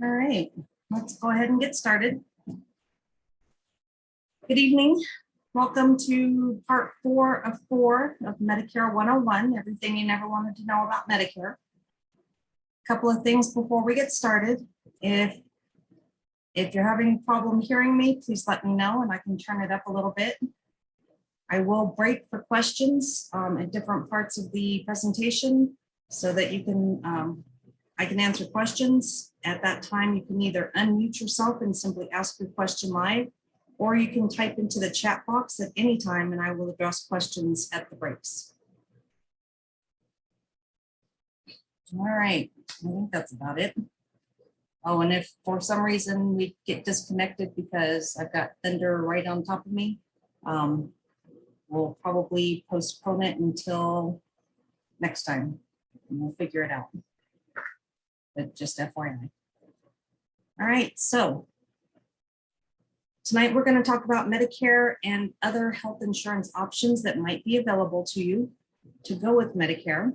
All right, let's go ahead and get started. Good evening. Welcome to part 4 of Medicare 101, everything you never wanted to know about Medicare. A couple of things before we get started. If you're having a problem hearing me, please let me know and I can turn it up a little bit. I will break for questions at different parts of the presentation so that you can I can answer questions. At that time, you can either unmute yourself and simply ask your question live, or you can type into the chat box at any time and I will address questions at the breaks. All right, I think that's about it. Oh, and if for some reason we get disconnected because I've got thunder right on top of me, we'll probably postpone it until next time and we'll figure it out. But just FYI. All right, so tonight we're going to talk about Medicare and other health insurance options that might be available to you to go with Medicare.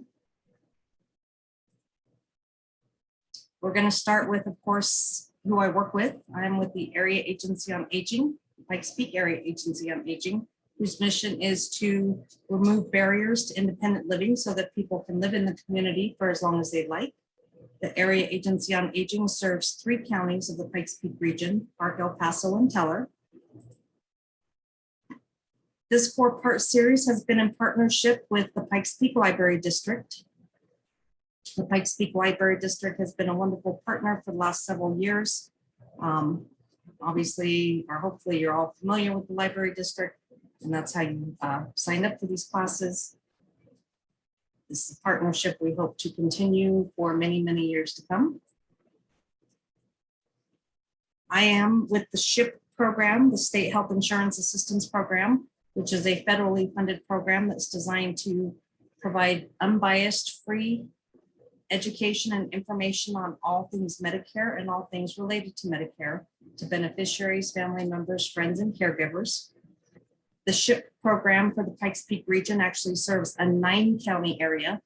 We're going to start with, of course, who I work with. I'm with the Area Agency on Aging, Pikes Peak Area Agency on Aging, whose mission is to remove barriers to independent living so that people can live in the community for as long as they like. The Area Agency on Aging serves 3 counties of the Pikes Peak region, Park, El Paso, and Teller. This 4-part series has been in partnership with the Pikes Peak Library District. The Pikes Peak Library District has been a wonderful partner for the last several years. Obviously, or hopefully you're all familiar with the Library District, and that's how you sign up for these classes. This is a partnership we hope to continue for many, many years to come. I am with the SHIP program, the State Health Insurance Assistance Program, which is a federally funded program that's designed to provide unbiased, free education and information on all things Medicare and all things related to Medicare to beneficiaries, family members, friends, and caregivers. The SHIP program for the Pikes Peak region actually serves a 9-county area.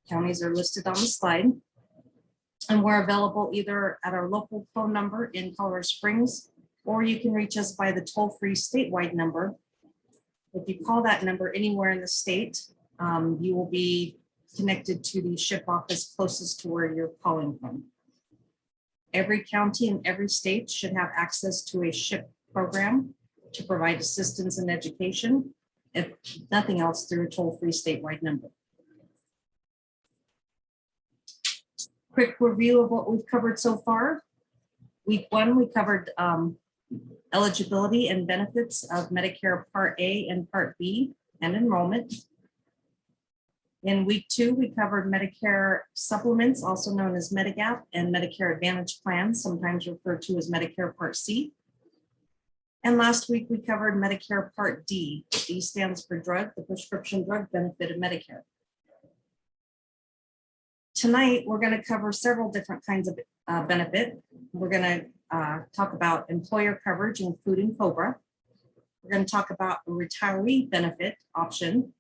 Counties are listed on the slide. And we're available either at our local phone number in Colorado Springs, or you can reach us by the toll-free statewide number. If you call that number anywhere in the state, you will be connected to the SHIP office closest to where you're calling from. Every county in every state should have access to a SHIP program to provide assistance and education, if nothing else, through a toll-free statewide number. Quick review of what we've covered so far. Week 1, we covered eligibility and benefits of Medicare Part A and Part B and enrollment. In week 2, we covered Medicare supplements, also known as Medigap, and Medicare Advantage plans, sometimes referred to as Medicare Part C. And last week, we covered Medicare Part D. D stands for drug, the prescription drug benefit of Medicare. Tonight, we're going to cover several different kinds of benefit. We're going to talk about employer coverage, including COBRA. We're going to talk about a retiree benefit option,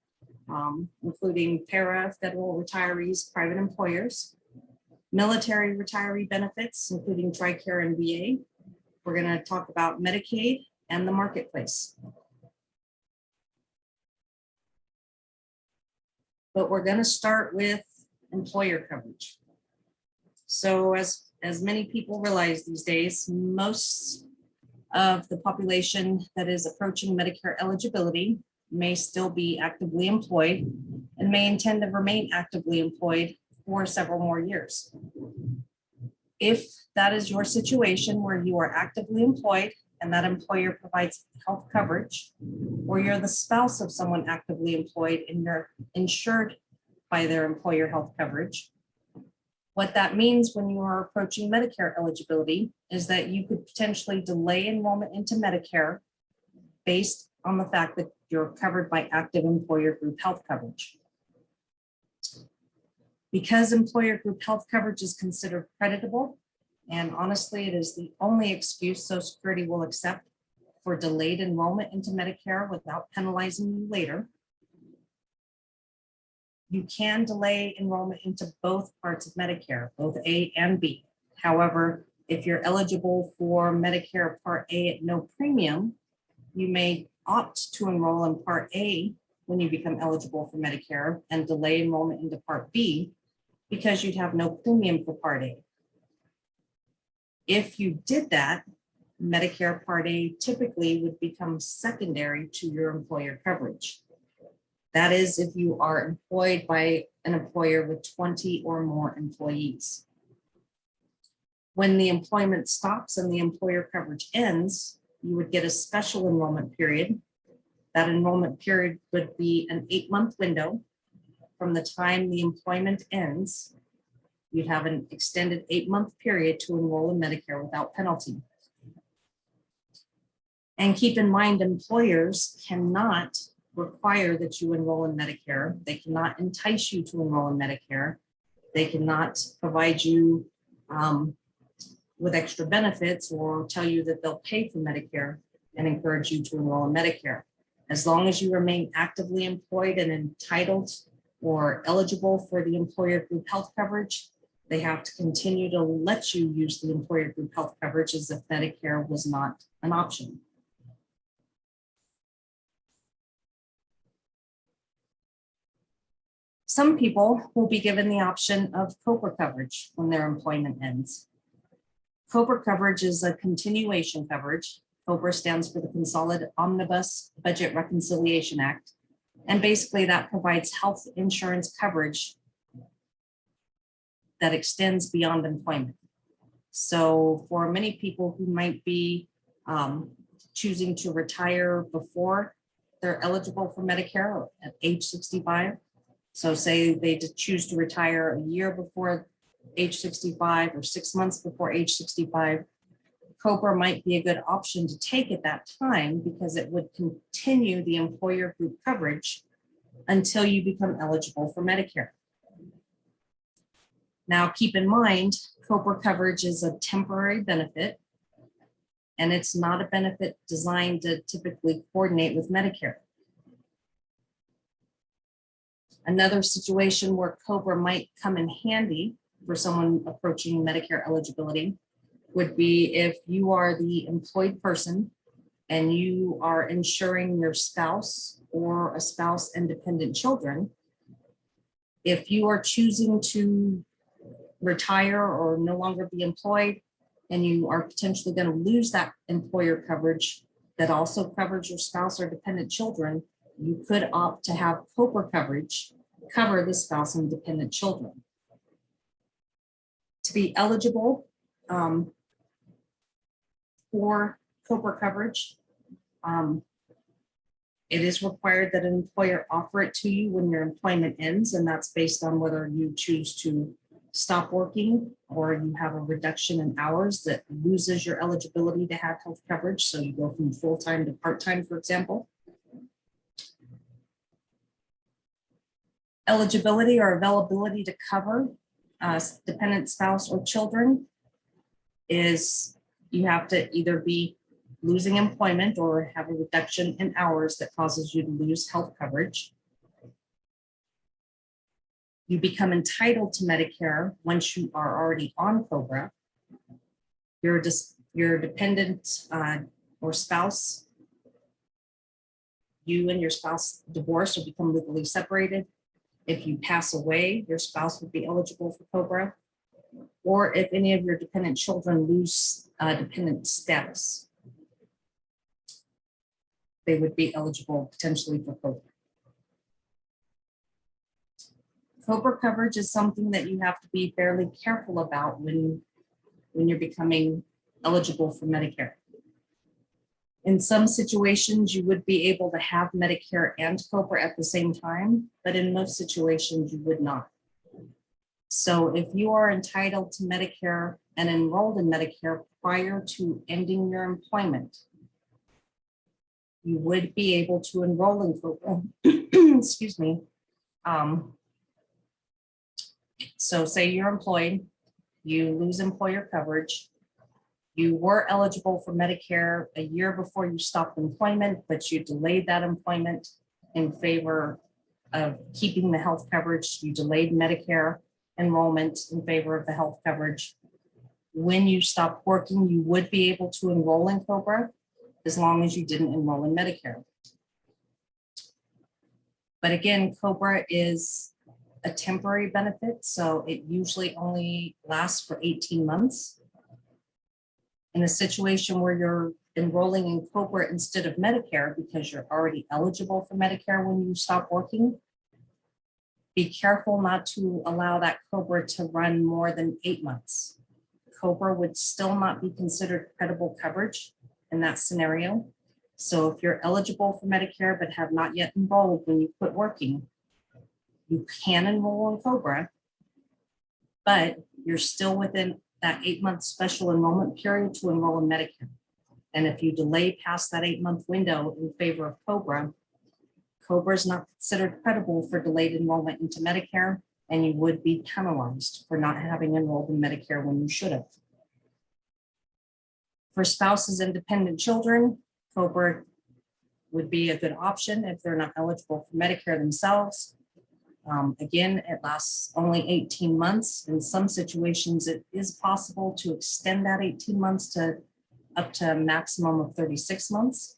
including PERA, federal retirees, private employers, military retiree benefits, including TriCare and VA. We're going to talk about Medicaid and the marketplace. But we're going to start with employer coverage. So as many people realize these days, most of the population that is approaching Medicare eligibility may still be actively employed and may intend to remain actively employed for several more years. If that is your situation where you are actively employed and that employer provides health coverage, or you're the spouse of someone actively employed and you're insured by their employer health coverage, what that means when you are approaching Medicare eligibility is that you could potentially delay enrollment into Medicare based on the fact that you're covered by active employer group health coverage. Because employer group health coverage is considered creditable, and honestly, it is the only excuse Social Security will accept for delayed enrollment into Medicare without penalizing you later, you can delay enrollment into both parts of Medicare, both A and B. However, if you're eligible for Medicare Part A at no premium, you may opt to enroll in Part A when you become eligible for Medicare and delay enrollment into Part B because you'd have no premium for Part A. If you did that, Medicare Part A typically would become secondary to your employer coverage. That is, if you are employed by an employer with 20 or more employees. When the employment stops and the employer coverage ends, you would get a special enrollment period. That enrollment period would be an 8-month window from the time the employment ends. You'd have an extended 8-month period to enroll in Medicare without penalty. And keep in mind, employers cannot require that you enroll in Medicare. They cannot entice you to enroll in Medicare. They cannot provide you with extra benefits or tell you that they'll pay for Medicare and encourage you to enroll in Medicare. As long as you remain actively employed and entitled or eligible for the employer group health coverage, they have to continue to let you use the employer group health coverage as if Medicare was not an option. Some people will be given the option of COBRA coverage when their employment ends. COBRA coverage is a continuation coverage. COBRA stands for the Consolidated Omnibus Budget Reconciliation Act. And basically that provides health insurance coverage that extends beyond employment. So for many people who might be choosing to retire before they're eligible for Medicare at age 65, so say they choose to retire a year before age 65 or 6 months before age 65, COBRA might be a good option to take at that time because it would continue the employer group coverage until you become eligible for Medicare. Now, keep in mind, COBRA coverage is a temporary benefit, and it's not a benefit designed to typically coordinate with Medicare. Another situation where COBRA might come in handy for someone approaching Medicare eligibility would be if you are the employed person and you are insuring your spouse or a spouse and dependent children. If you are choosing to retire or no longer be employed and you are potentially going to lose that employer coverage that also covers your spouse or dependent children, you could opt to have COBRA coverage cover the spouse and dependent children. To be eligible for COBRA coverage, it is required that an employer offer it to you when your employment ends, and that's based on whether you choose to stop working or you have a reduction in hours that loses your eligibility to have health coverage. So you go from full-time to part-time, for example. Eligibility or availability to cover dependent spouse or children is you have to either be losing employment or have a reduction in hours that causes you to lose health coverage. You become entitled to Medicare once you are already on COBRA. Your dependent or spouse, you and your spouse divorce or become legally separated. If you pass away, your spouse would be eligible for COBRA, or if any of your dependent children lose dependent status, they would be eligible potentially for COBRA. COBRA coverage is something that you have to be fairly careful about when you're becoming eligible for Medicare. In some situations, you would be able to have Medicare and COBRA at the same time, but in most situations, you would not. So if you are entitled to Medicare and enrolled in Medicare prior to ending your employment, you would be able to enroll in COBRA. Excuse me. So say you're employed, you lose employer coverage, you were eligible for Medicare a year before you stopped employment, but you delayed that employment in favor of keeping the health coverage. You delayed Medicare enrollment in favor of the health coverage. When you stop working, you would be able to enroll in COBRA as long as you didn't enroll in Medicare. But again, COBRA is a temporary benefit, so it usually only lasts for 18 months. In a situation where you're enrolling in COBRA instead of Medicare because you're already eligible for Medicare when you stop working, be careful not to allow that COBRA to run more than 8 months. COBRA would still not be considered credible coverage in that scenario. So if you're eligible for Medicare but have not yet enrolled when you quit working, you can enroll in COBRA, but you're still within that 8-month special enrollment period to enroll in Medicare. And if you delay past that 8-month window in favor of COBRA, COBRA is not considered credible for delayed enrollment into Medicare, and you would be penalized for not having enrolled in Medicare when you should have. For spouses and dependent children, COBRA would be a good option if they're not eligible for Medicare themselves. Again, it lasts only 18 months. In some situations, it is possible to extend that 18 months to up to a maximum of 36 months.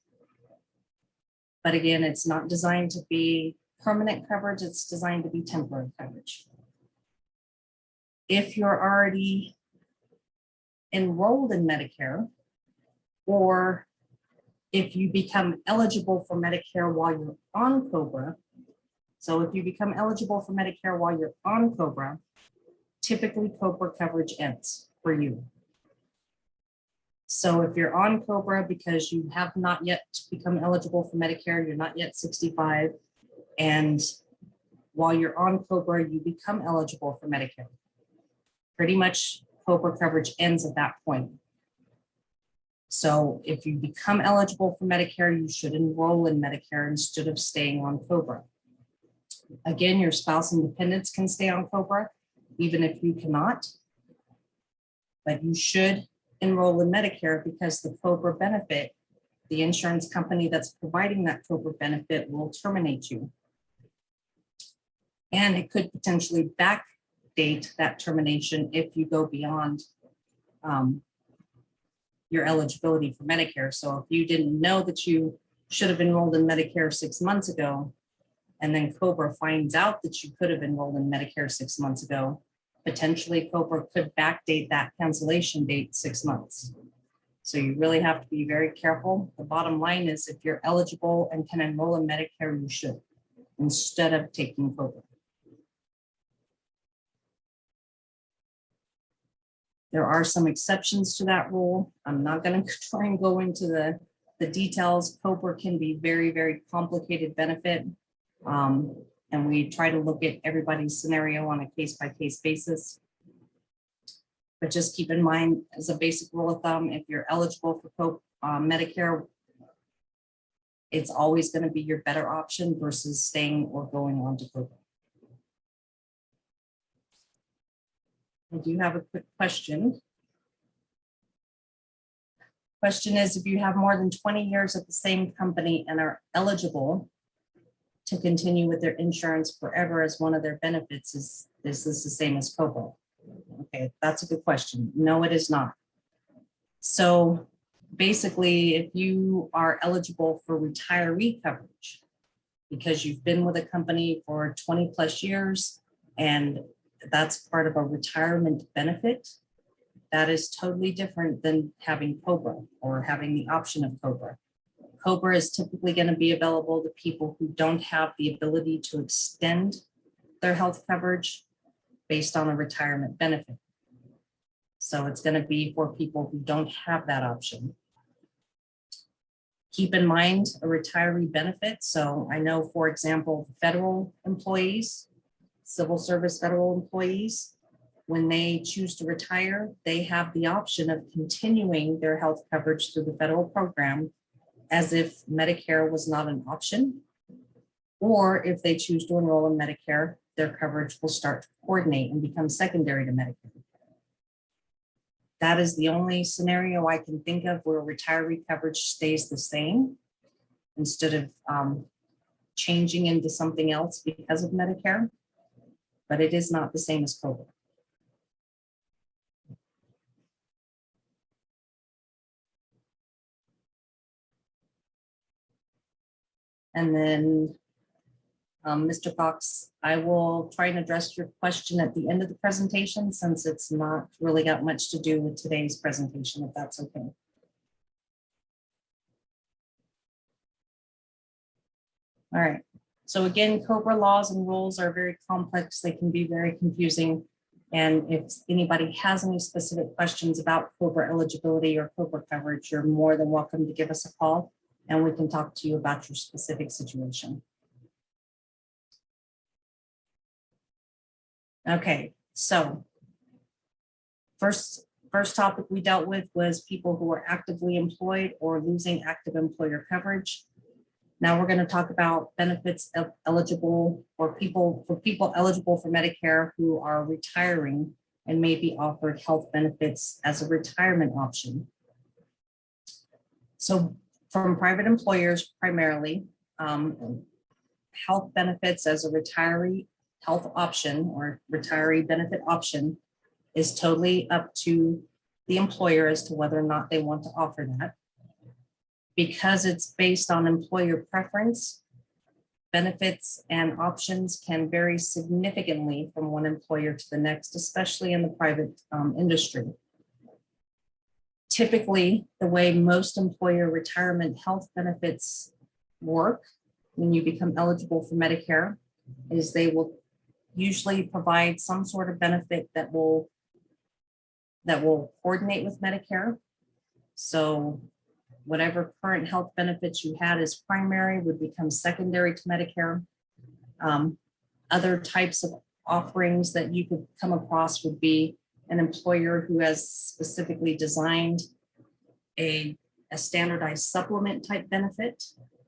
But again, it's not designed to be permanent coverage. It's designed to be temporary coverage. If you're already enrolled in Medicare, or if you become eligible for Medicare while you're on COBRA, so if you become eligible for Medicare while you're on COBRA, typically COBRA coverage ends for you. So if you're on COBRA because you have not yet become eligible for Medicare, you're not yet 65, and while you're on COBRA, you become eligible for Medicare. Pretty much COBRA coverage ends at that point. So if you become eligible for Medicare, you should enroll in Medicare instead of staying on COBRA. Again, your spouse and dependents can stay on COBRA, even if you cannot, but you should enroll in Medicare because the COBRA benefit, the insurance company that's providing that COBRA benefit will terminate you. And it could potentially backdate that termination if you go beyond your eligibility for Medicare. So if you didn't know that you should have enrolled in Medicare 6 months ago, and then COBRA finds out that you could have enrolled in Medicare 6 months ago, potentially COBRA could backdate that cancellation date 6 months. So you really have to be very careful. The bottom line is if you're eligible and can enroll in Medicare, you should, instead of taking COBRA. There are some exceptions to that rule. I'm not going to try and go into the details. COBRA can be very, very complicated benefit. And we try to look at everybody's scenario on a case-by-case basis. But just keep in mind, as a basic rule of thumb, if you're eligible for Medicare, it's always going to be your better option versus staying or going on to COBRA. I do have a quick question. Question is, if you have more than 20 years at the same company and are eligible to continue with their insurance forever as one of their benefits, is this the same as COBRA? Okay, that's a good question. No, it is not. So basically, if you are eligible for retiree coverage because you've been with a company for 20 plus years and that's part of a retirement benefit, that is totally different than having COBRA or having the option of COBRA. COBRA is typically going to be available to people who don't have the ability to extend their health coverage based on a retirement benefit. So it's going to be for people who don't have that option. Keep in mind a retiree benefit. So I know, for example, federal employees, civil service federal employees, when they choose to retire, they have the option of continuing their health coverage through the federal program as if Medicare was not an option, or if they choose to enroll in Medicare, their coverage will start to coordinate and become secondary to Medicare. That is the only scenario I can think of where retiree coverage stays the same instead of changing into something else because of Medicare, but it is not the same as COBRA. And then, Mr. Fox, I will try and address your question at the end of the presentation, since it's not really got much to do with today's presentation, if that's okay. All right. So again, COBRA laws and rules are very complex. They can be very confusing. And if anybody has any specific questions about COBRA eligibility or COBRA coverage, you're more than welcome to give us a call and we can talk to you about your specific situation. Okay, so first topic we dealt with was people who are actively employed or losing active employer coverage. Now we're going to talk about benefits eligible for people eligible for Medicare who are retiring and may be offered health benefits as a retirement option. So from private employers primarily, health benefits as a retiree health option or retiree benefit option is totally up to the employer as to whether or not they want to offer that. Because it's based on employer preference, benefits and options can vary significantly from one employer to the next, especially in the private industry. Typically, the way most employer retirement health benefits work when you become eligible for Medicare is they will usually provide some sort of benefit that will coordinate with Medicare. So whatever current health benefits you had as primary would become secondary to Medicare. Other types of offerings that you could come across would be an employer who has specifically designed a standardized supplement type benefit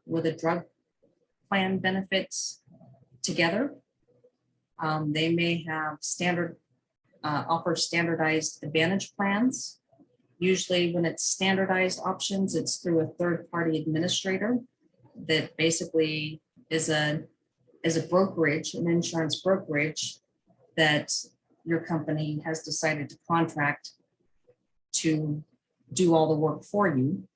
with a drug plan benefits together. They may have offer standardized advantage plans. Usually when it's standardized options, it's through a third-party administrator that basically is a brokerage, an insurance brokerage that your company has decided to contract to do all the work for you,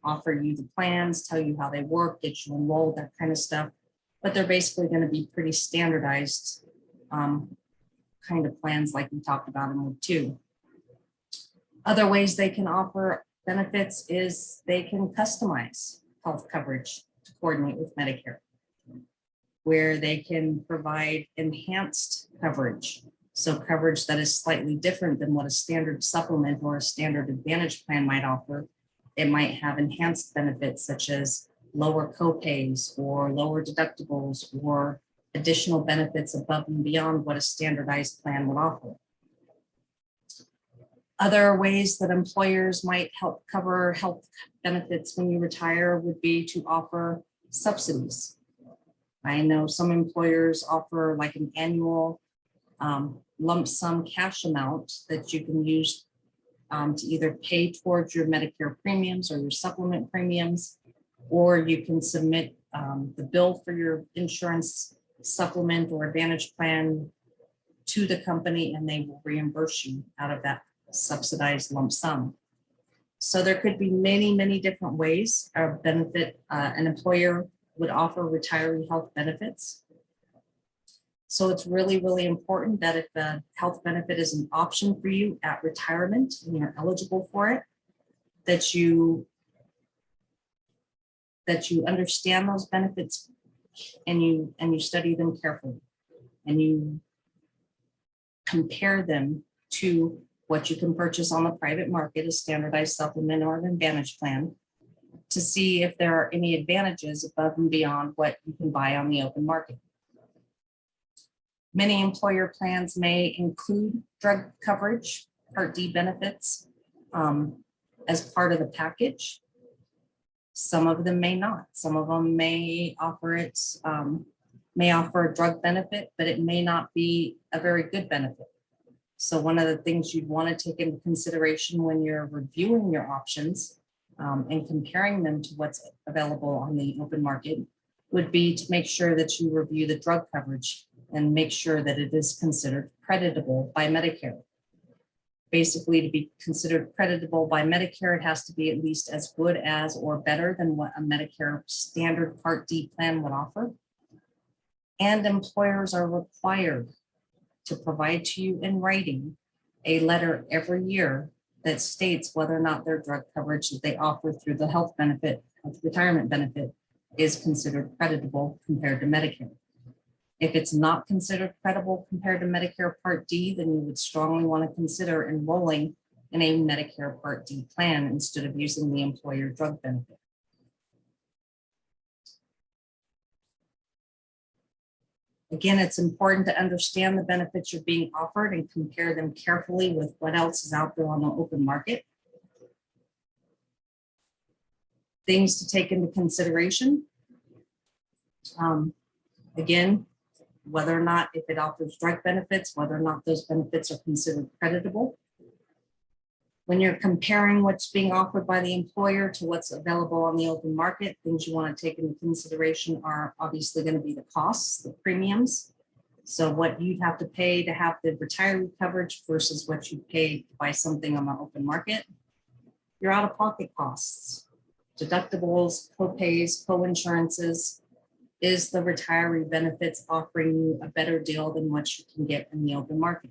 offer you the plans, tell you how they work, get you enrolled, that kind of stuff. But they're basically going to be pretty standardized kind of plans like we talked about in week 2. Other ways they can offer benefits is they can customize health coverage to coordinate with Medicare, where they can provide enhanced coverage. So coverage that is slightly different than what a standard supplement or a standard advantage plan might offer. It might have enhanced benefits such as lower copays or lower deductibles or additional benefits above and beyond what a standardized plan would offer. Other ways that employers might help cover health benefits when you retire would be to offer subsidies. I know some employers offer like an annual lump sum cash amount that you can use to either pay towards your Medicare premiums or your supplement premiums, or you can submit the bill for your insurance supplement or advantage plan to the company and they will reimburse you out of that subsidized lump sum. So there could be many, many different ways of benefit an employer would offer retiree health benefits. So it's really, really important that if the health benefit is an option for you at retirement and you're eligible for it, that you understand those benefits and you study them carefully and you compare them to what you can purchase on the private market, a standardized supplement or an advantage plan, to see if there are any advantages above and beyond what you can buy on the open market. Many employer plans may include drug coverage, Part D benefits, as part of the package. Some of them may not. Some of them may offer a drug benefit, but it may not be a very good benefit. So one of the things you'd want to take into consideration when you're reviewing your options and comparing them to what's available on the open market would be to make sure that you review the drug coverage and make sure that it is considered creditable by Medicare. Basically, to be considered creditable by Medicare, it has to be at least as good as or better than what a Medicare standard Part D plan would offer. And employers are required to provide to you in writing a letter every year that states whether or not their drug coverage that they offer through the health benefit, retirement benefit, is considered creditable compared to Medicare. If it's not considered credible compared to Medicare Part D, then you would strongly want to consider enrolling in a Medicare Part D plan instead of using the employer drug benefit. Again, it's important to understand the benefits you're being offered and compare them carefully with what else is out there on the open market. Things to take into consideration. Again, whether or not, if it offers drug benefits, whether or not those benefits are considered creditable. When you're comparing what's being offered by the employer to what's available on the open market, things you want to take into consideration are obviously going to be the costs, the premiums. So what you'd have to pay to have the retiree coverage versus what you pay to buy something on the open market. Your out-of-pocket costs, deductibles, co-pays, co-insurances. Is the retiree benefits offering you a better deal than what you can get in the open market?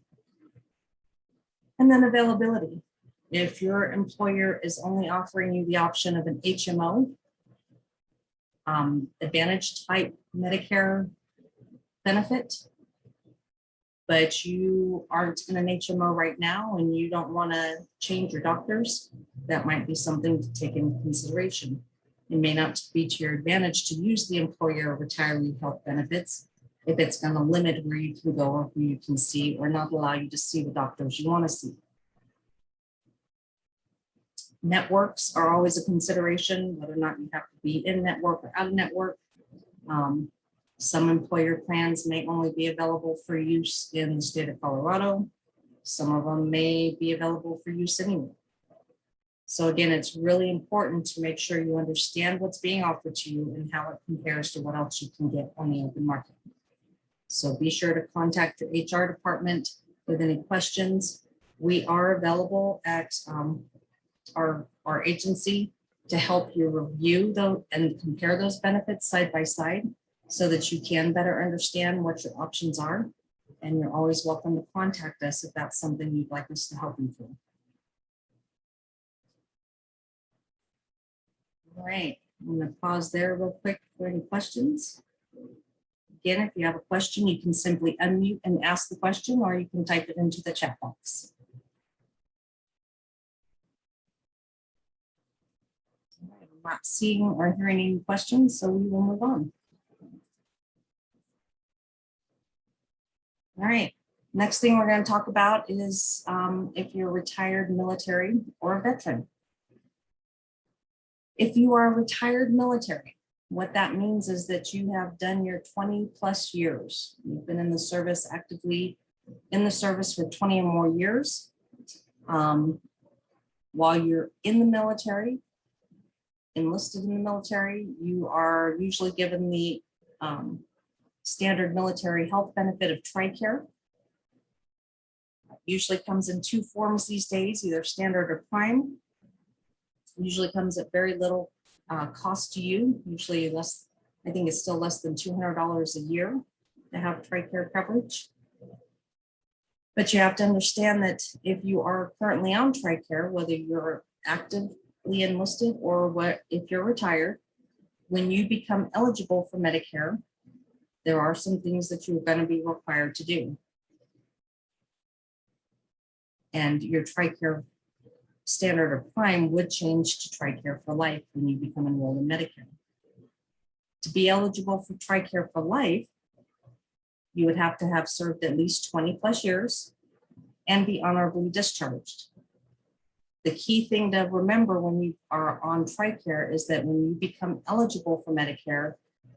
And then availability. If your employer is only offering you the option of an HMO, Advantage type Medicare benefit, but you aren't in an HMO right now and you don't want to change your doctors, that might be something to take into consideration. It may not be to your advantage to use the employer retiree health benefits if it's going to limit where you can go or who you can see, or not allow you to see the doctors you want to see. Networks are always a consideration, whether or not you have to be in network or out of network. Some employer plans may only be available for use in the state of Colorado. Some of them may be available for use anywhere. So again, it's really important to make sure you understand what's being offered to you and how it compares to what else you can get on the open market. So be sure to contact your HR department with any questions. We are available at our agency to help you review those and compare those benefits side by side so that you can better understand what your options are. And you're always welcome to contact us if that's something you'd like us to help you through. All right, I'm going to pause there real quick for any questions. Again, if you have a question, you can simply unmute and ask the question, or you can type it into the chat box. I'm not seeing or hearing any questions, so we will move on. All right, next thing we're going to talk about is if you're retired military or a veteran. If you are retired military, what that means is that you have done your 20+ years. You've been in the service, actively in the service for 20 or more years. While you're in the military, enlisted in the military, you are usually given the standard military health benefit of TriCare. Usually comes in 2 forms these days, either standard or prime. Usually comes at very little cost to you, usually less, I think it's still less than $200 a year to have TriCare coverage. But you have to understand that if you are currently on TriCare, whether you're actively enlisted or if you're retired, when you become eligible for Medicare, there are some things that you're going to be required to do. And your TriCare standard or prime would change to TriCare For Life when you become enrolled in Medicare. To be eligible for TriCare For Life, you would have to have served at least 20+ years and be honorably discharged. The key thing to remember when you are on TriCare is that when you become eligible for Medicare,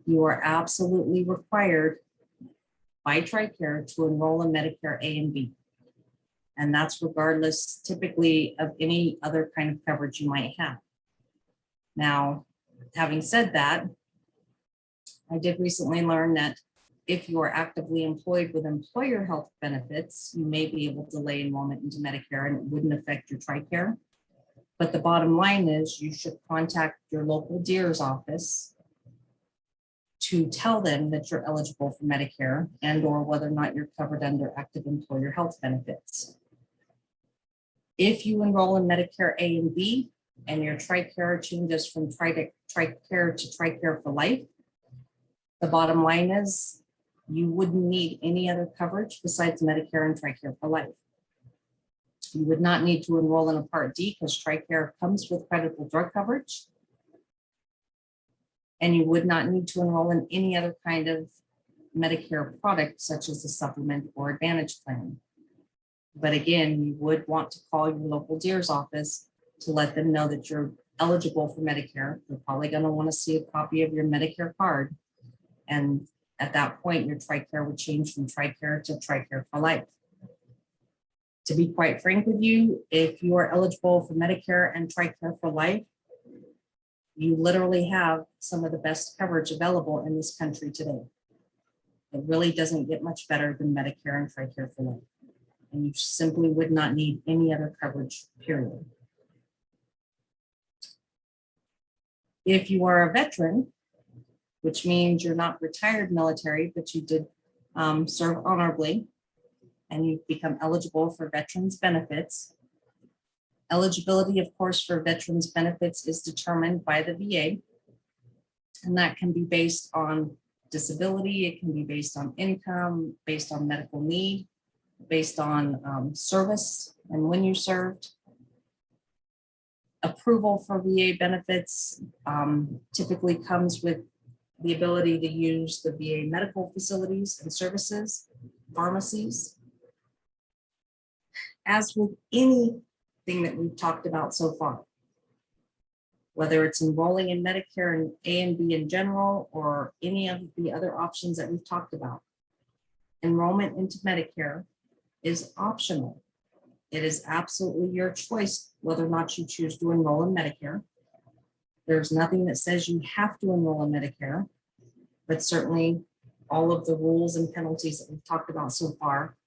you are absolutely required by TriCare to enroll in Medicare A and B. And that's regardless typically of any other kind of coverage you might have. Now, having said that, I did recently learn that if you are actively employed with employer health benefits, you may be able to delay enrollment into Medicare and it wouldn't affect your TRICARE. But the bottom line is you should contact your local DEER's office to tell them that you're eligible for Medicare and or whether or not you're covered under active employer health benefits. If you enroll in Medicare A and B and your TRICARE changes from TRICARE to TRICARE for Life, the bottom line is you wouldn't need any other coverage besides Medicare and TRICARE for Life. You would not need to enroll in a Part D because TRICARE comes with credible drug coverage. And you would not need to enroll in any other kind of Medicare product, such as a supplement or advantage plan. But again, you would want to call your local DEER's office to let them know that you're eligible for Medicare. They're probably going to want to see a copy of your Medicare card. And at that point, your TRICARE would change from TRICARE to TRICARE for Life. To be quite frank with you, if you are eligible for Medicare and TRICARE for Life, you literally have some of the best coverage available in this country today. It really doesn't get much better than Medicare and TRICARE for Life. And you simply would not need any other coverage, period. If you are a veteran, which means you're not retired military, but you did serve honorably, and you've become eligible for veterans benefits. Eligibility, of course, for veterans benefits is determined by the VA, and that can be based on disability, it can be based on income, based on medical need, based on service and when you served. Approval for VA benefits typically comes with the ability to use the VA medical facilities and services, pharmacies. As with anything that we've talked about so far, whether it's enrolling in Medicare and A and B in general, or any of the other options that we've talked about, enrollment into Medicare is optional. It is absolutely your choice whether or not you choose to enroll in Medicare. There's nothing that says you have to enroll in Medicare, but certainly all of the rules and penalties that we've talked about so far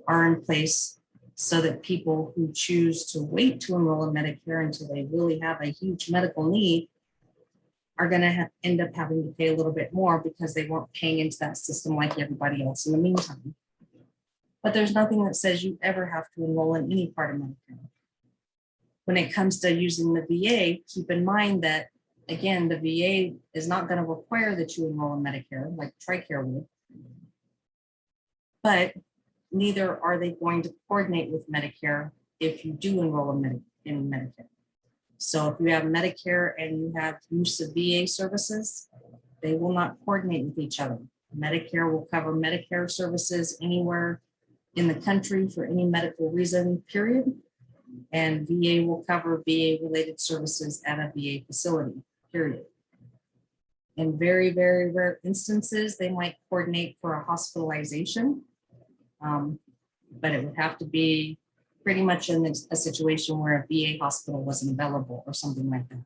are in place so that people who choose to wait to enroll in Medicare until they really have a huge medical need are going to end up having to pay a little bit more because they weren't paying into that system like everybody else in the meantime. But there's nothing that says you ever have to enroll in any part of Medicare. When it comes to using the VA, keep in mind that, again, the VA is not going to require that you enroll in Medicare like TRICARE would, but neither are they going to coordinate with Medicare if you do enroll in Medicare. So if you have Medicare and you have use of VA services, they will not coordinate with each other. Medicare will cover Medicare services anywhere in the country for any medical reason, period. And VA will cover VA-related services at a VA facility, period. In very, very rare instances, they might coordinate for a hospitalization, but it would have to be pretty much in a situation where a VA hospital wasn't available or something like that.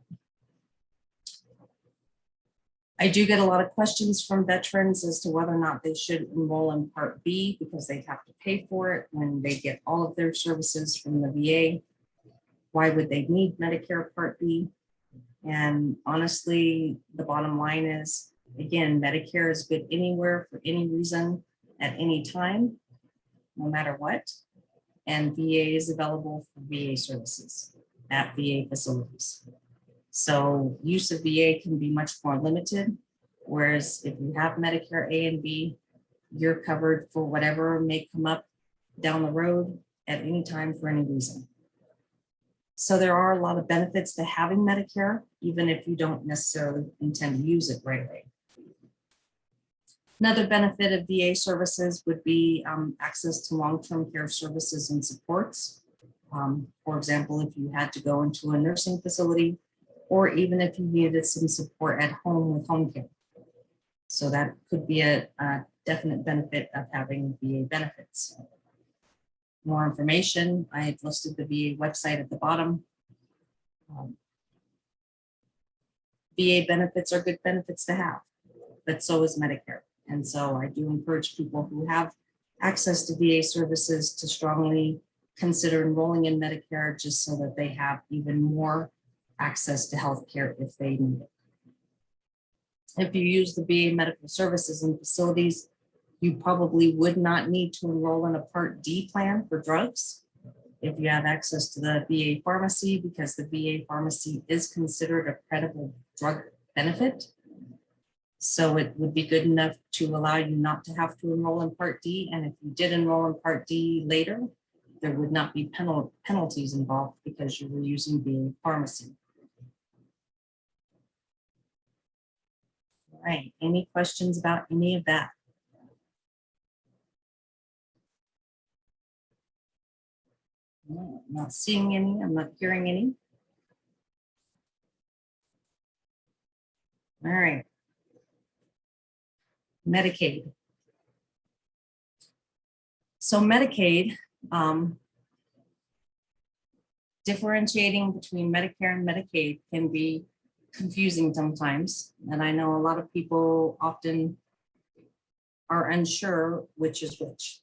I do get a lot of questions from veterans as to whether or not they should enroll in Part B because they have to pay for it when they get all of their services from the VA. Why would they need Medicare Part B? And honestly, the bottom line is, again, Medicare is good anywhere for any reason at any time, no matter what. And VA is available for VA services at VA facilities. So use of VA can be much more limited, whereas if you have Medicare A and B, you're covered for whatever may come up down the road at any time for any reason. So there are a lot of benefits to having Medicare, even if you don't necessarily intend to use it right away. Another benefit of VA services would be access to long-term care services and supports. For example, if you had to go into a nursing facility, or even if you needed some support at home with home care. So that could be a definite benefit of having VA benefits. More information, I have listed the VA website at the bottom. VA benefits are good benefits to have, but so is Medicare. And so I do encourage people who have access to VA services to strongly consider enrolling in Medicare, just so that they have even more access to health care if they need it. If you use the VA medical services and facilities, you probably would not need to enroll in a Part D plan for drugs if you have access to the VA pharmacy, because the VA pharmacy is considered a credible drug benefit. So it would be good enough to allow you not to have to enroll in Part D. And if you did enroll in Part D later, there would not be penalties involved because you were using VA pharmacy. All right, any questions about any of that? No, I'm not seeing any, I'm not hearing any. All right. Medicaid. So Medicaid, differentiating between Medicare and Medicaid can be confusing sometimes. And I know a lot of people often are unsure which is which.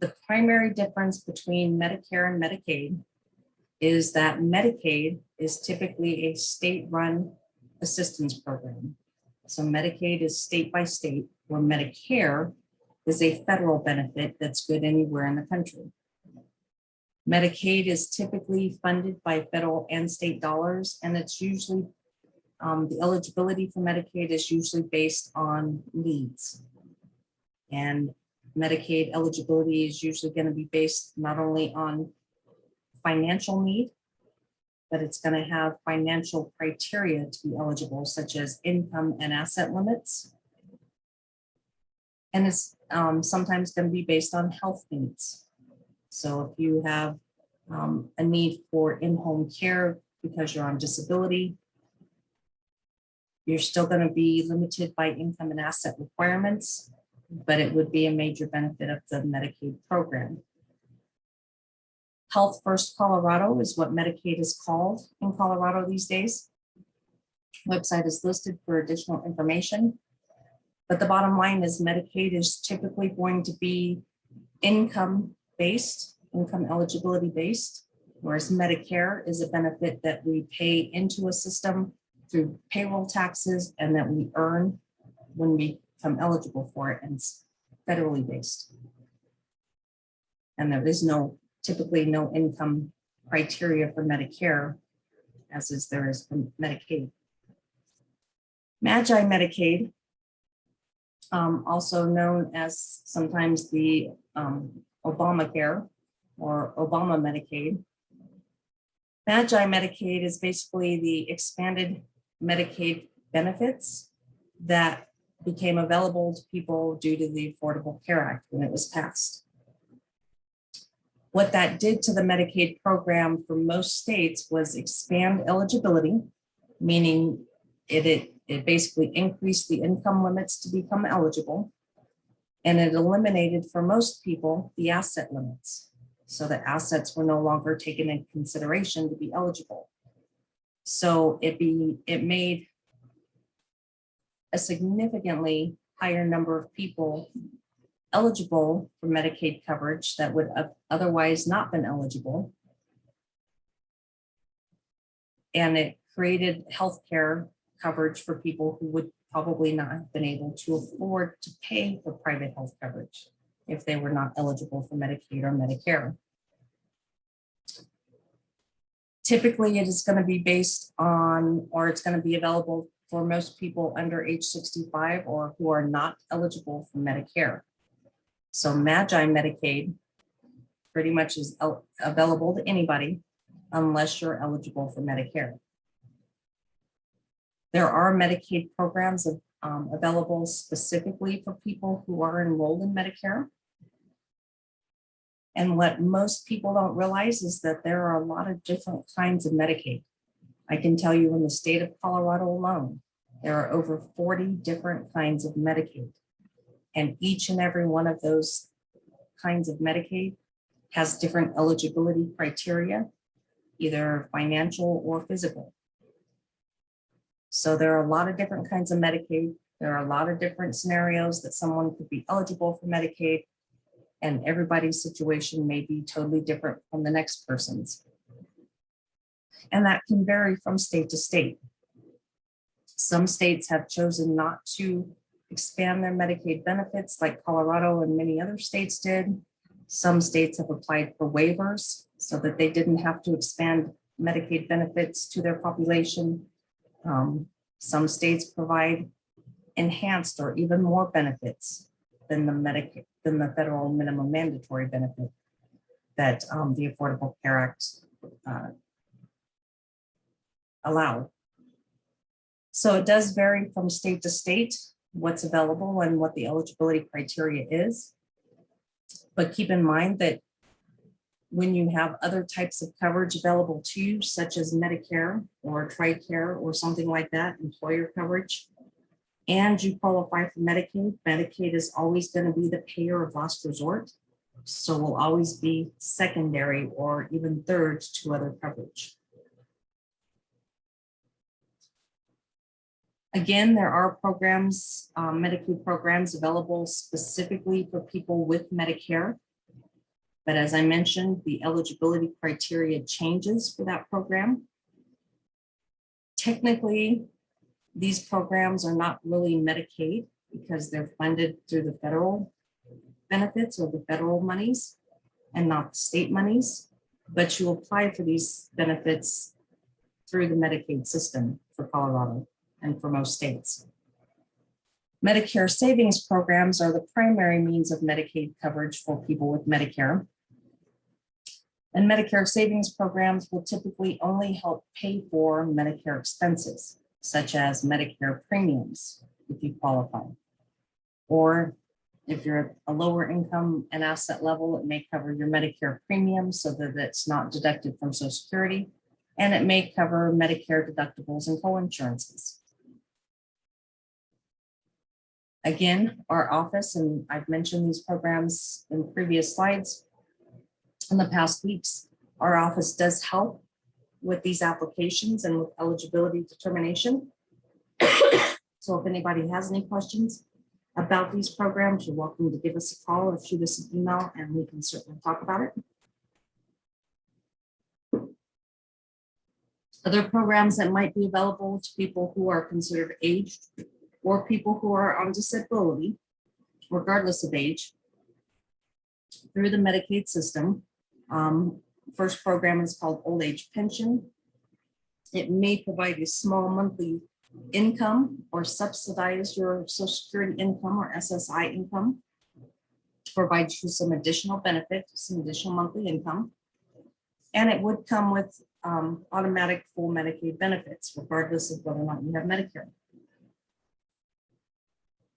The primary difference between Medicare and Medicaid is that Medicaid is typically a state-run assistance program. So Medicaid is state by state, where Medicare is a federal benefit that's good anywhere in the country. Medicaid is typically funded by federal and state dollars, and it's usually, the eligibility for Medicaid is usually based on needs. And Medicaid eligibility is usually going to be based not only on financial need, but it's going to have financial criteria to be eligible, such as income and asset limits. And it's sometimes going to be based on health needs. So if you have a need for in-home care because you're on disability, you're still going to be limited by income and asset requirements, but it would be a major benefit of the Medicaid program. Health First Colorado is what Medicaid is called in Colorado these days. Website is listed for additional information. But the bottom line is Medicaid is typically going to be income-based, income eligibility based, whereas Medicare is a benefit that we pay into a system through payroll taxes and that we earn when we become eligible for it, and it's federally based. And there is typically no income criteria for Medicare, as is there is for Medicaid. Magi Medicaid, also known as sometimes the Obamacare or Obama Medicaid. Magi Medicaid is basically the expanded Medicaid benefits that became available to people due to the Affordable Care Act when it was passed. What that did to the Medicaid program for most states was expand eligibility, meaning it basically increased the income limits to become eligible, and it eliminated for most people the asset limits. So the assets were no longer taken into consideration to be eligible. So it made a significantly higher number of people eligible for Medicaid coverage that would have otherwise not been eligible. And it created healthcare coverage for people who would probably not have been able to afford to pay for private health coverage if they were not eligible for Medicaid or Medicare. Typically, it is going to be based on, or it's going to be available for most people under age 65 or who are not eligible for Medicare. So Magi Medicaid pretty much is available to anybody unless you're eligible for Medicare. There are Medicaid programs available specifically for people who are enrolled in Medicare. And what most people don't realize is that there are a lot of different kinds of Medicaid. I can tell you in the state of Colorado alone, there are over 40 different kinds of Medicaid. And each and every one of those kinds of Medicaid has different eligibility criteria, either financial or physical. So there are a lot of different kinds of Medicaid. There are a lot of different scenarios that someone could be eligible for Medicaid, and everybody's situation may be totally different from the next person's. And that can vary from state to state. Some states have chosen not to expand their Medicaid benefits like Colorado and many other states did. Some states have applied for waivers so that they didn't have to expand Medicaid benefits to their population. Some states provide enhanced or even more benefits than the federal minimum mandatory benefit that the Affordable Care Act allowed. So it does vary from state to state what's available and what the eligibility criteria is. But keep in mind that when you have other types of coverage available to you, such as Medicare or TriCare or something like that, employer coverage, and you qualify for Medicaid, Medicaid is always going to be the payer of last resort. So will always be secondary or even third to other coverage. Again, there are programs, Medicaid programs available specifically for people with Medicare. But as I mentioned, the eligibility criteria changes for that program. Technically, these programs are not really Medicaid because they're funded through the federal benefits or the federal monies and not the state monies. But you apply for these benefits through the Medicaid system for Colorado and for most states. Medicare savings programs are the primary means of Medicaid coverage for people with Medicare. And Medicare savings programs will typically only help pay for Medicare expenses, such as Medicare premiums, if you qualify. Or if you're at a lower income and asset level, it may cover your Medicare premium so that it's not deducted from Social Security. And it may cover Medicare deductibles and co-insurances. Again, our office, and I've mentioned these programs in previous slides, in the past weeks, our office does help with these applications and with eligibility determination. So if anybody has any questions about these programs, you're welcome to give us a call or shoot us an email and we can certainly talk about it. Other programs that might be available to people who are considered aged or people who are on disability, regardless of age, through the Medicaid system. First program is called Old Age Pension. It may provide a small monthly income or subsidize your Social Security income or SSI income to provide you some additional benefit, some additional monthly income. And it would come with automatic full Medicaid benefits, regardless of whether or not you have Medicare.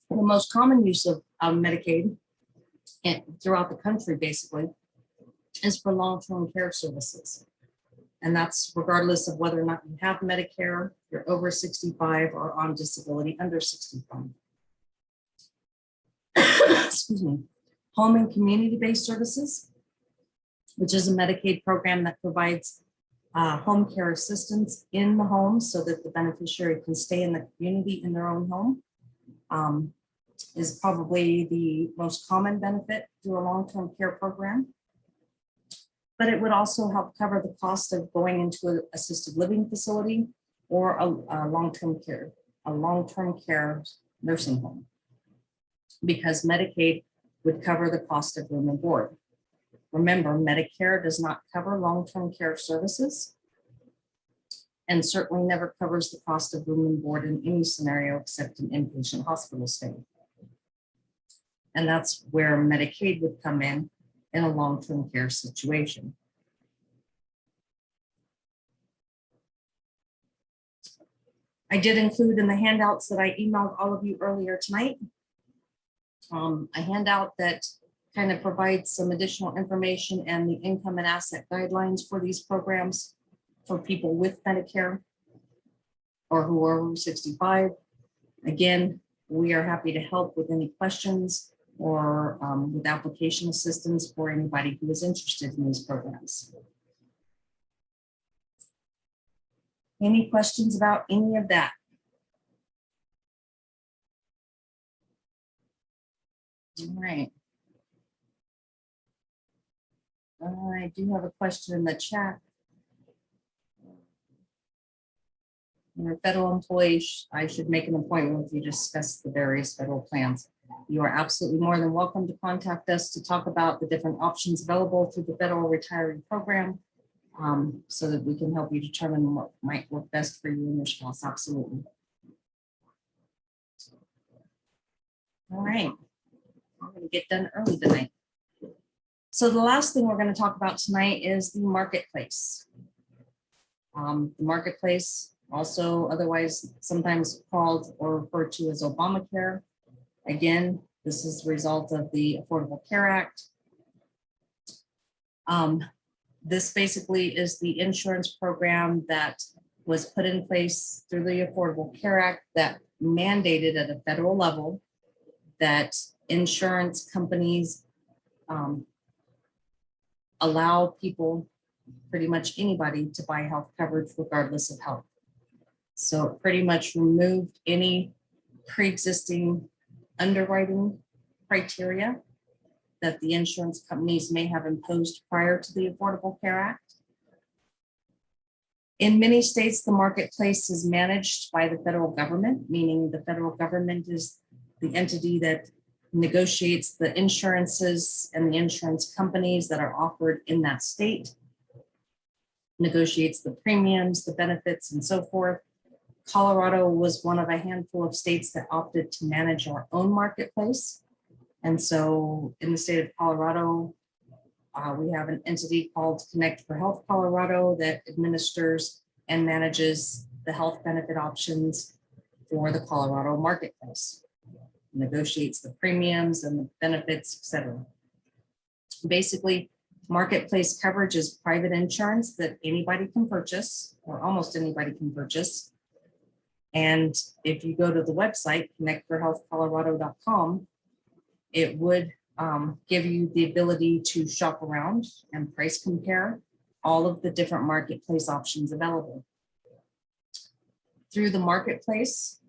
The most common use of Medicaid throughout the country, basically, is for long-term care services. And that's regardless of whether or not you have Medicare, you're over 65 or on disability under 65. Excuse me. Home and community-based services, which is a Medicaid program that provides home care assistance in the home so that the beneficiary can stay in the community in their own home, is probably the most common benefit through a long-term care program. But it would also help cover the cost of going into an assisted living facility or a long-term care nursing home, because Medicaid would cover the cost of room and board. Remember, Medicare does not cover long-term care services and certainly never covers the cost of room and board in any scenario except an inpatient hospital stay. And that's where Medicaid would come in a long-term care situation. I did include in the handouts that I emailed all of you earlier tonight, a handout that kind of provides some additional information and the income and asset guidelines for these programs for people with Medicare or who are over 65. Again, we are happy to help with any questions or with application assistance for anybody who is interested in these programs. Any questions about any of that? All right. I do have a question in the chat. You're a federal employee, I should make an appointment with you to discuss the various federal plans. You are absolutely more than welcome to contact us to talk about the different options available through the federal retiree program, so that we can help you determine what might work best for you and your spouse. Absolutely. All right, we're going to get done early tonight. So the last thing we're going to talk about tonight is the marketplace. The marketplace, also otherwise sometimes called or referred to as Obamacare. Again, this is the result of the Affordable Care Act. This basically is the insurance program that was put in place through the Affordable Care Act that mandated at a federal level that insurance companies allow people, pretty much anybody, to buy health coverage regardless of health. So it pretty much removed any pre-existing underwriting criteria that the insurance companies may have imposed prior to the Affordable Care Act. In many states, the marketplace is managed by the federal government, meaning the federal government is the entity that negotiates the insurances and the insurance companies that are offered in that state, negotiates the premiums, the benefits, and so forth. Colorado was one of a handful of states that opted to manage our own marketplace. And so in the state of Colorado, we have an entity called Connect for Health Colorado that administers and manages the health benefit options for the Colorado marketplace, negotiates the premiums and the benefits, etc. Basically, marketplace coverage is private insurance that anybody can purchase, or almost anybody can purchase. And if you go to the website, connectforhealthcolorado.com, it would give you the ability to shop around and price compare all of the different marketplace options available. Through the marketplace,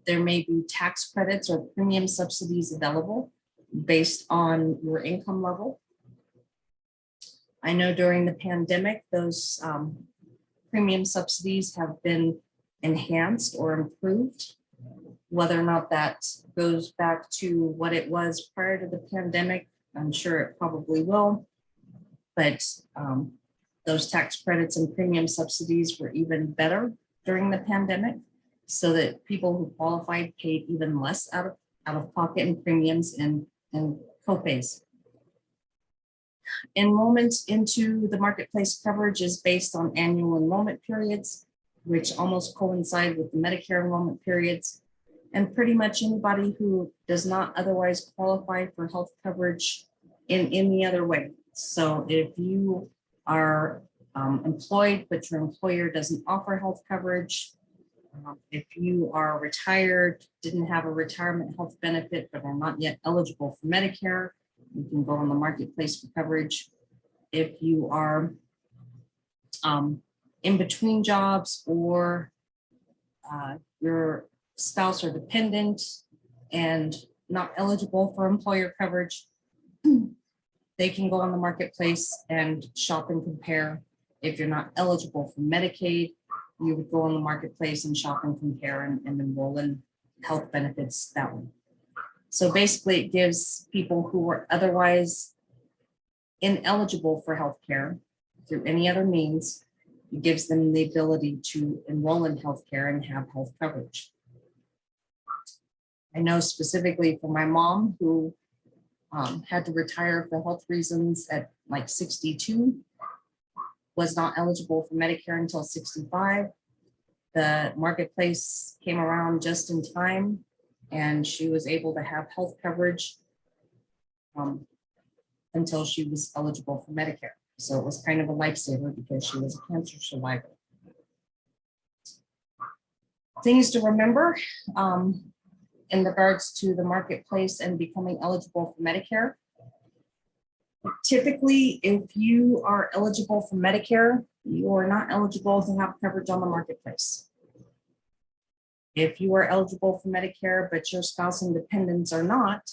there may be tax credits or premium subsidies available based on your income level. I know during the pandemic, those premium subsidies have been enhanced or improved. Whether or not that goes back to what it was prior to the pandemic, I'm sure it probably will. But those tax credits and premium subsidies were even better during the pandemic, so that people who qualified paid even less out of pocket in premiums and copays. Enrollment into the marketplace coverage is based on annual enrollment periods, which almost coincide with the Medicare enrollment periods. And pretty much anybody who does not otherwise qualify for health coverage in any other way. So if you are employed, but your employer doesn't offer health coverage, if you are retired, didn't have a retirement health benefit, but are not yet eligible for Medicare, you can go on the marketplace for coverage. If you are in between jobs, or your spouse or dependent and not eligible for employer coverage, they can go on the marketplace and shop and compare. If you're not eligible for Medicaid, you would go on the marketplace and shop and compare and enroll in health benefits that way. So basically, it gives people who were otherwise ineligible for health care through any other means, it gives them the ability to enroll in health care and have health coverage. I know specifically for my mom, who had to retire for health reasons at like 62, was not eligible for Medicare until 65. The marketplace came around just in time, and she was able to have health coverage until she was eligible for Medicare. So it was kind of a lifesaver because she was a cancer survivor. Things to remember in regards to the marketplace and becoming eligible for Medicare. Typically, if you are eligible for Medicare, you are not eligible to have coverage on the marketplace. If you are eligible for Medicare, but your spouse and dependents are not,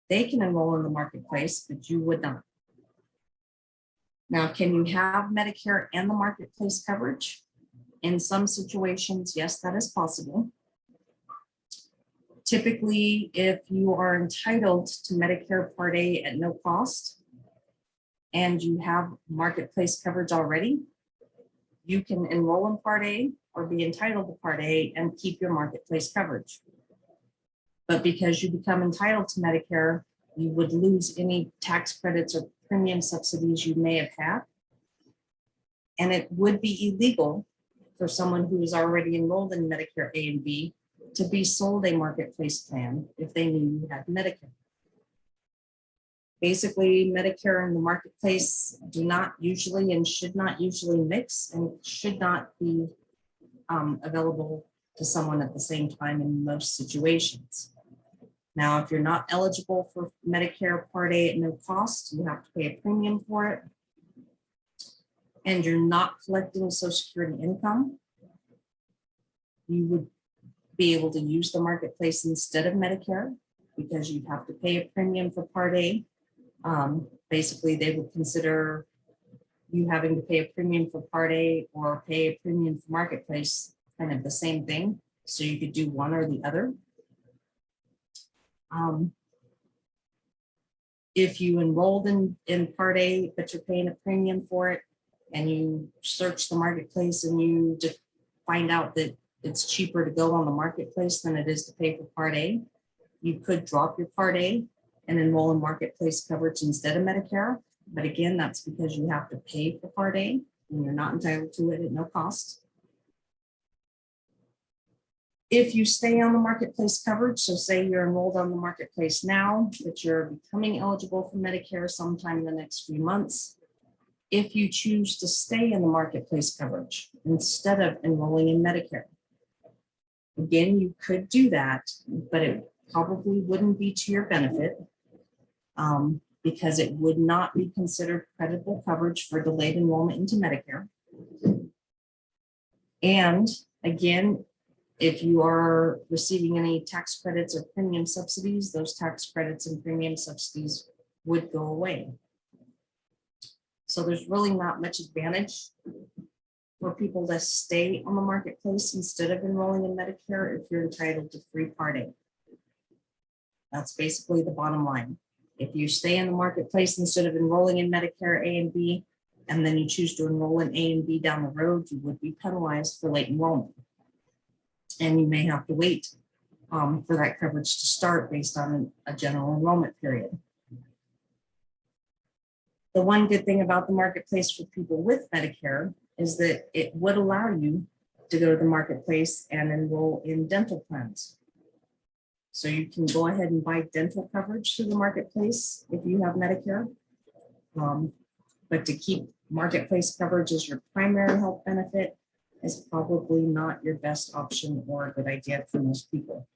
they can enroll in the marketplace, but you would not. Now, can you have Medicare and the marketplace coverage? In some situations, yes, that is possible. Typically, if you are entitled to Medicare Part A at no cost and you have marketplace coverage already, you can enroll in Part A or be entitled to Part A and keep your marketplace coverage. But because you become entitled to Medicare, you would lose any tax credits or premium subsidies you may have had. And it would be illegal for someone who is already enrolled in Medicare A and B to be sold a marketplace plan if they knew you had Medicare. Basically, Medicare and the marketplace do not usually and should not usually mix and should not be available to someone at the same time in most situations. Now, if you're not eligible for Medicare Part A at no cost, you have to pay a premium for it, and you're not collecting Social Security income, you would be able to use the marketplace instead of Medicare because you'd have to pay a premium for Part A. Basically, they would consider you having to pay a premium for Part A or pay a premium for marketplace kind of the same thing. So you could do one or the other. If you enrolled in Part A, but you're paying a premium for it, and you search the marketplace and you just find out that it's cheaper to go on the marketplace than it is to pay for Part A, you could drop your Part A and enroll in marketplace coverage instead of Medicare. But again, that's because you have to pay for Part A and you're not entitled to it at no cost. If you stay on the marketplace coverage, so say you're enrolled on the marketplace now, but you're becoming eligible for Medicare sometime in the next few months, if you choose to stay in the marketplace coverage instead of enrolling in Medicare, again, you could do that, but it probably wouldn't be to your benefit because it would not be considered credible coverage for delayed enrollment into Medicare. And again, if you are receiving any tax credits or premium subsidies, those tax credits and premium subsidies would go away. So there's really not much advantage for people to stay on the marketplace instead of enrolling in Medicare if you're entitled to free Part A. That's basically the bottom line. If you stay in the marketplace instead of enrolling in Medicare A and B, and then you choose to enroll in A and B down the road, you would be penalized for late enrollment. And you may have to wait for that coverage to start based on a general enrollment period. The one good thing about the marketplace for people with Medicare is that it would allow you to go to the marketplace and enroll in dental plans. So you can go ahead and buy dental coverage through the marketplace if you have Medicare. But to keep marketplace coverage as your primary health benefit is probably not your best option or a good idea for most people.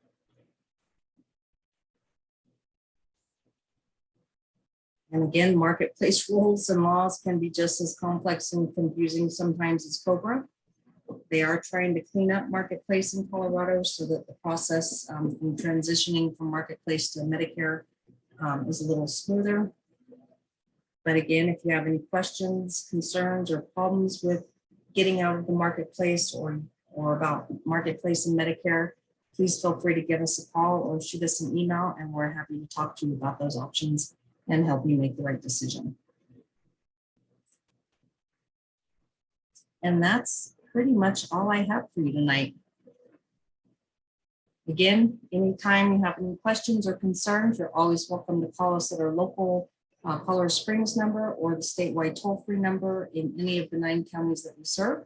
And again, marketplace rules and laws can be just as complex and confusing sometimes as COBRA. They are trying to clean up marketplace in Colorado so that the process from transitioning from marketplace to Medicare is a little smoother. But again, if you have any questions, concerns, or problems with getting out of the marketplace or about marketplace and Medicare, please feel free to give us a call or shoot us an email, and we're happy to talk to you about those options and help you make the right decision. And that's pretty much all I have for you tonight. Again, anytime you have any questions or concerns, you're always welcome to call us at our local Colorado Springs number or the statewide toll-free number in any of the 9 counties that we serve.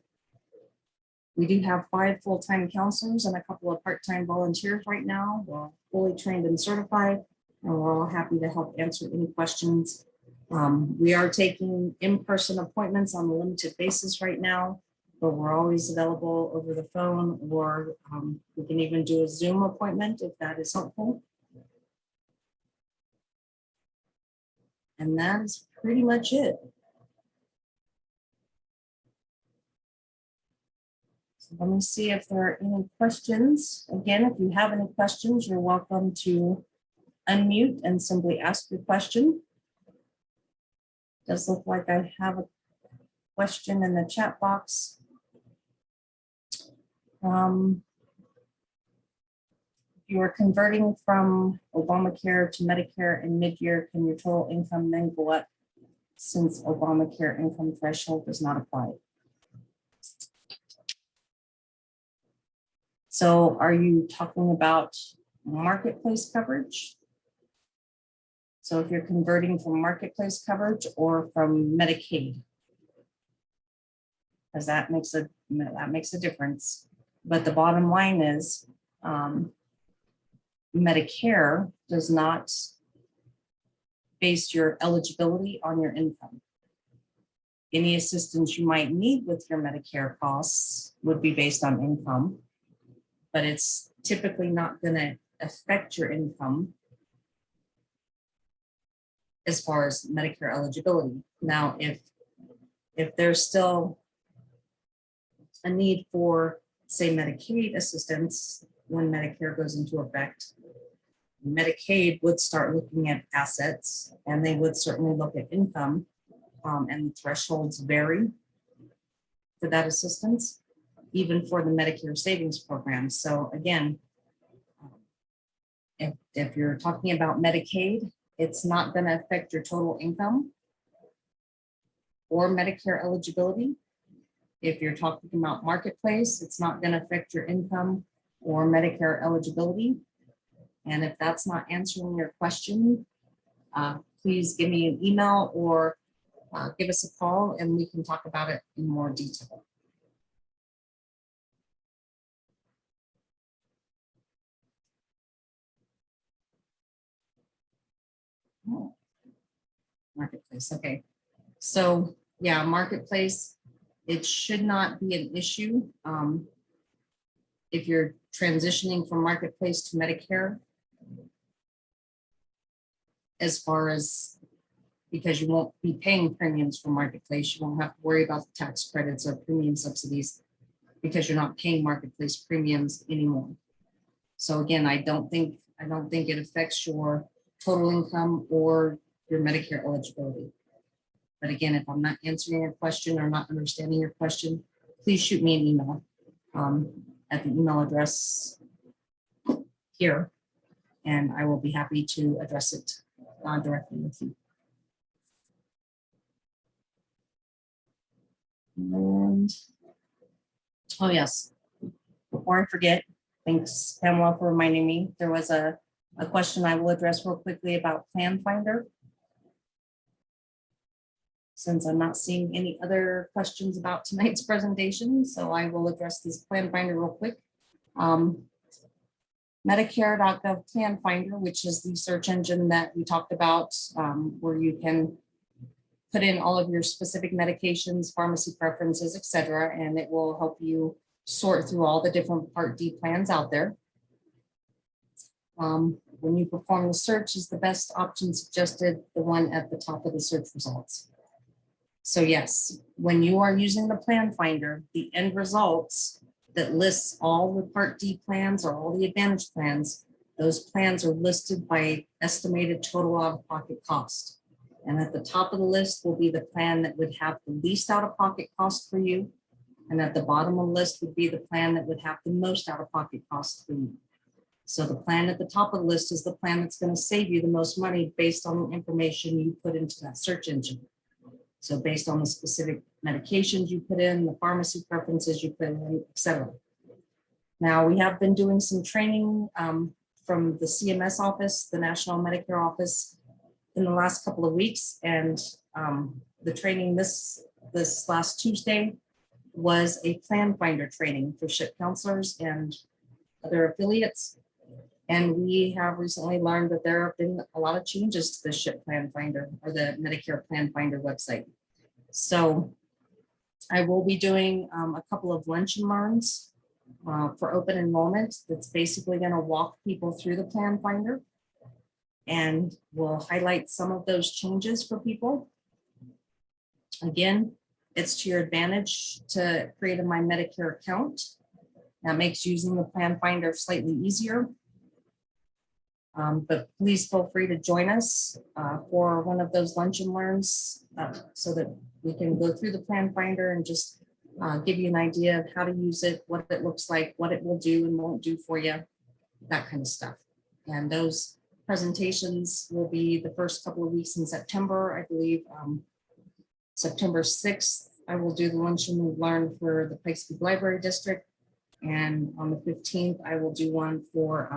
We do have 5 full-time counselors and a couple of part-time volunteers right now. We're fully trained and certified, and we're all happy to help answer any questions. We are taking in-person appointments on a limited basis right now, but we're always available over the phone, or we can even do a Zoom appointment if that is helpful. And that is pretty much it. Let me see if there are any questions. Again, if you have any questions, you're welcome to unmute and simply ask your question. Does look like I have a question in the chat box. If you are converting from Obamacare to Medicare in mid-year, can your total income then go up since Obamacare income threshold does not apply? So are you talking about marketplace coverage? So if you're converting from marketplace coverage or from Medicaid, because that makes a difference. But the bottom line is Medicare does not base your eligibility on your income. Any assistance you might need with your Medicare costs would be based on income, but it's typically not going to affect your income as far as Medicare eligibility. Now, if there's still a need for, say, Medicaid assistance when Medicare goes into effect, Medicaid would start looking at assets, and they would certainly look at income, and the thresholds vary for that assistance, even for the Medicare savings program. So again, if you're talking about Medicaid, it's not going to affect your total income or Medicare eligibility. If you're talking about marketplace, it's not going to affect your income or Medicare eligibility. And if that's not answering your question, please give me an email or give us a call and we can talk about it in more detail. Oh, marketplace, okay. So yeah, marketplace, it should not be an issue. If you're transitioning from marketplace to Medicare, as far as, because you won't be paying premiums for marketplace, you won't have to worry about the tax credits or premium subsidies because you're not paying marketplace premiums anymore. So again, I don't think it affects your total income or your Medicare eligibility. But again, if I'm not answering your question or not understanding your question, please shoot me an email at the email address here, and I will be happy to address it directly with you. And, oh yes, before I forget, thanks Pamela for reminding me, there was a question I will address real quickly about Plan Finder. Since I'm not seeing any other questions about tonight's presentation, so I will address this Plan Finder real quick. Medicare.gov Plan Finder, which is the search engine that we talked about, where you can put in all of your specific medications, pharmacy preferences, etc., and it will help you sort through all the different Part D plans out there. When you perform the search, is the best option suggested the one at the top of the search results. So yes, when you are using the Plan Finder, the end results that lists all the Part D plans or all the Advantage plans, those plans are listed by estimated total out-of-pocket cost. And at the top of the list will be the plan that would have the least out-of-pocket cost for you. And at the bottom of the list would be the plan that would have the most out-of-pocket cost for you. So the plan at the top of the list is the plan that's going to save you the most money based on the information you put into that search engine. So based on the specific medications you put in, the pharmacy preferences you put in, etc. Now we have been doing some training from the CMS office, the National Medicare office, in the last couple of weeks, and the training this last Tuesday was a Plan Finder training for SHIP counselors and other affiliates. And we have recently learned that there have been a lot of changes to the SHIP Plan Finder or the Medicare Plan Finder website. So I will be doing a couple of lunch and learns for open enrollment. That's basically going to walk people through the Plan Finder, and we'll highlight some of those changes for people. Again, it's to your advantage to create a My Medicare account That makes using the plan finder slightly easier. But please feel free to join us for one of those lunch and learns so that we can go through the plan finder and just give you an idea of how to use it, what it looks like, what it will do and won't do for you, that kind of stuff. And those presentations will be the first couple of weeks in September, I believe. September 6th, I will do the lunch and learn for the Pikes Peak Library District. And on the 15th, I will do one for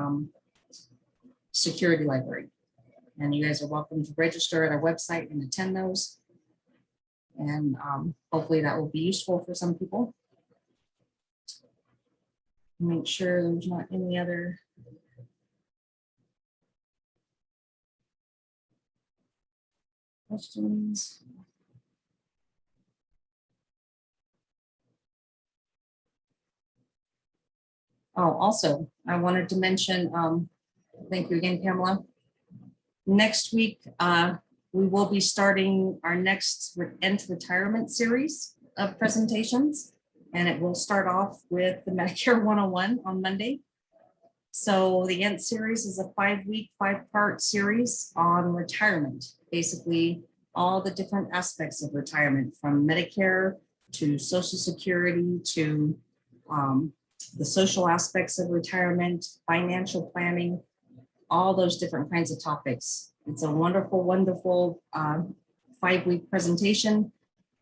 Security Library. And you guys are welcome to register at our website and attend those. And hopefully that will be useful for some people. Make sure there's not any other questions. Oh, also, I wanted to mention, thank you again, Pamela. Next week, we will be starting our next End Retirement series of presentations, and it will start off with the Medicare 101 on Monday. So the End series is a 5-week, 5-part series on retirement, basically all the different aspects of retirement, from Medicare to Social Security to the social aspects of retirement, financial planning, all those different kinds of topics. It's a wonderful, wonderful 5-week presentation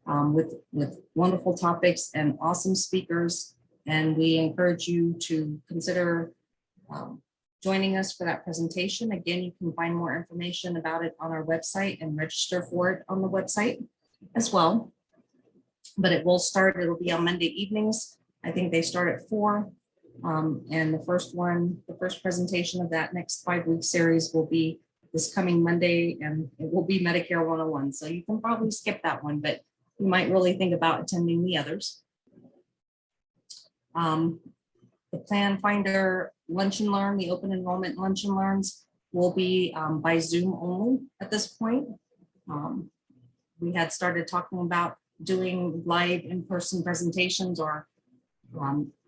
with wonderful topics and awesome speakers. And we encourage you to consider joining us for that presentation. Again, you can find more information about it on our website and register for it on the website as well. But it will start, it'll be on Monday evenings. I think they start at 4. And the first presentation of that next 5-week series will be this coming Monday, and it will be Medicare 101. So you can probably skip that one, but you might really think about attending the others. The Plan Finder Lunch and Learn, the open enrollment lunch and learns will be by Zoom only at this point. We had started talking about doing live in-person presentations or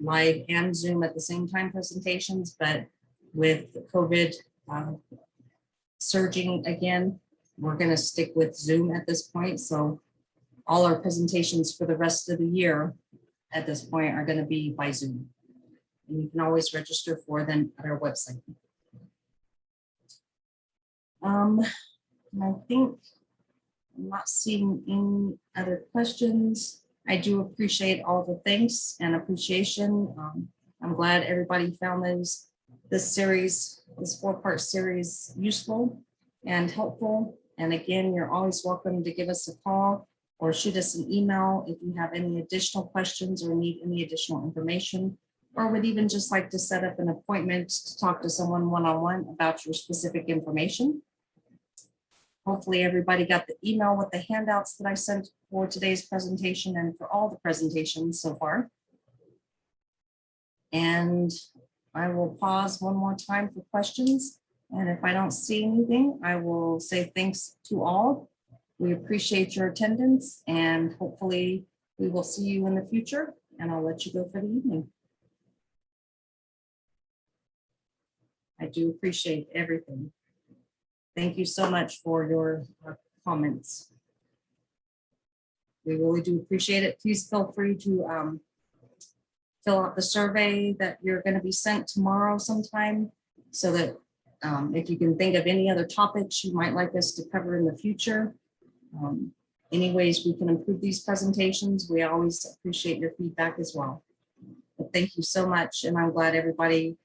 live and Zoom at the same time presentations, but with COVID surging again, we're going to stick with Zoom at this point. So all our presentations for the rest of the year at this point are going to be by Zoom. And you can always register for them at our website. And I think I'm not seeing any other questions. I do appreciate all the thanks and appreciation. I'm glad everybody found this series, this 4-part series, useful and helpful. And again, you're always welcome to give us a call or shoot us an email if you have any additional questions or need any additional information, or would even just like to set up an appointment to talk to someone one-on-one about your specific information. Hopefully everybody got the email with the handouts that I sent for today's presentation and for all the presentations so far. And I will pause one more time for questions. And if I don't see anything, I will say thanks to all. We appreciate your attendance, and hopefully we will see you in the future, and I'll let you go for the evening. I do appreciate everything. Thank you so much for your comments. We really do appreciate it. Please feel free to fill out the survey that you're going to be sent tomorrow sometime, so that if you can think of any other topics you might like us to cover in the future, any ways we can improve these presentations, we always appreciate your feedback as well. But thank you so much, and I'm glad everybody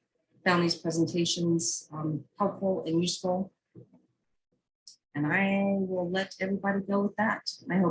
found these presentations helpful and useful. And I will let everybody go with that. I hope